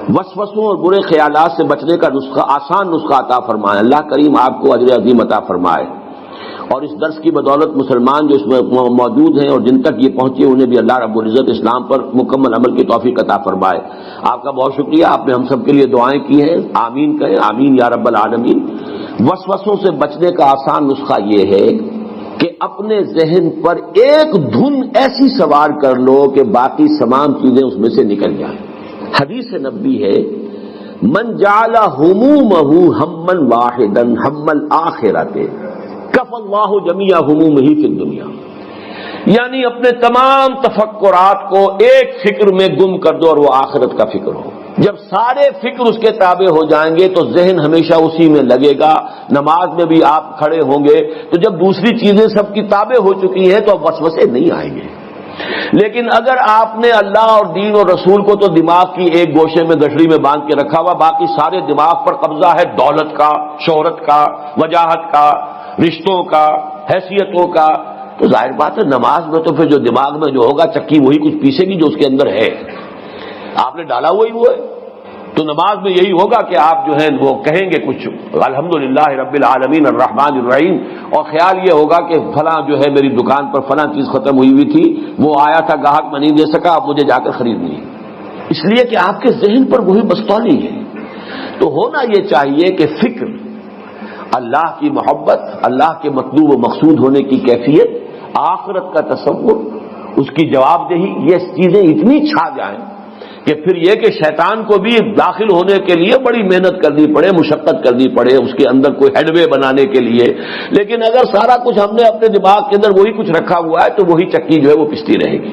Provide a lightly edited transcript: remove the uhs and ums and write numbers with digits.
وسوسوں اور برے خیالات سے بچنے کا نسخہ، آسان نسخہ عطا فرمائے۔ اللہ کریم آپ کو اجر عظیم عطا فرمائے، اور اس درس کی بدولت مسلمان جو اس میں موجود ہیں اور جن تک یہ پہنچے انہیں بھی اللہ رب العزت اسلام پر مکمل عمل کی توفیق عطا فرمائے۔ آپ کا بہت شکریہ، آپ نے ہم سب کے لیے دعائیں کی ہیں، آمین کہیں، آمین یا رب العالمین۔ وسوسوں سے بچنے کا آسان نسخہ یہ ہے کہ اپنے ذہن پر ایک دھن ایسی سوار کر لو کہ باقی تمام چیزیں اس میں سے نکل جائیں۔ حدیث نبوی ہے، من جعل همومه ہما واحدا ہم الآخرۃ کفى اللہ جمیع همومہ فی الدنیا، یعنی اپنے تمام تفکرات کو ایک فکر میں گم کر دو اور وہ آخرت کا فکر ہو۔ جب سارے فکر اس کے تابع ہو جائیں گے تو ذہن ہمیشہ اسی میں لگے گا۔ نماز میں بھی آپ کھڑے ہوں گے تو جب دوسری چیزیں سب کی تابع ہو چکی ہیں تو اب وسوسے نہیں آئیں گے۔ لیکن اگر آپ نے اللہ اور دین اور رسول کو تو دماغ کی ایک گوشے میں گٹھڑی میں باندھ کے رکھا ہوا، باقی سارے دماغ پر قبضہ ہے دولت کا، شہرت کا، وجاہت کا، رشتوں کا، حیثیتوں کا، تو ظاہر بات ہے نماز میں تو پھر جو دماغ میں جو ہوگا چکی وہی کچھ پیسے گی جو اس کے اندر ہے، آپ نے ڈالا وہی وہ ہے۔ تو نماز میں یہی ہوگا کہ آپ جو ہیں وہ کہیں گے کچھ الحمدللہ رب العالمین الرحمن الرحیم، اور خیال یہ ہوگا کہ فلاں جو ہے میری دکان پر فلاں چیز ختم ہوئی ہوئی تھی، وہ آیا تھا گاہک میں نہیں دے سکا، اب مجھے جا کر خریدنی ہے، اس لیے کہ آپ کے ذہن پر وہی بستولی ہے۔ تو ہونا یہ چاہیے کہ فکر، اللہ کی محبت، اللہ کے مطلوب و مقصود ہونے کی کیفیت، آخرت کا تصور، اس کی جواب دہی، یہ چیزیں اتنی چھا جائیں کہ پھر یہ کہ شیطان کو بھی داخل ہونے کے لیے بڑی محنت کرنی پڑے، مشقت کرنی پڑے اس کے اندر کوئی ہیڈ وے بنانے کے لیے، لیکن اگر سارا کچھ ہم نے اپنے دماغ کے اندر وہی کچھ رکھا ہوا ہے تو وہی چکی جو ہے وہ پستی رہے گی۔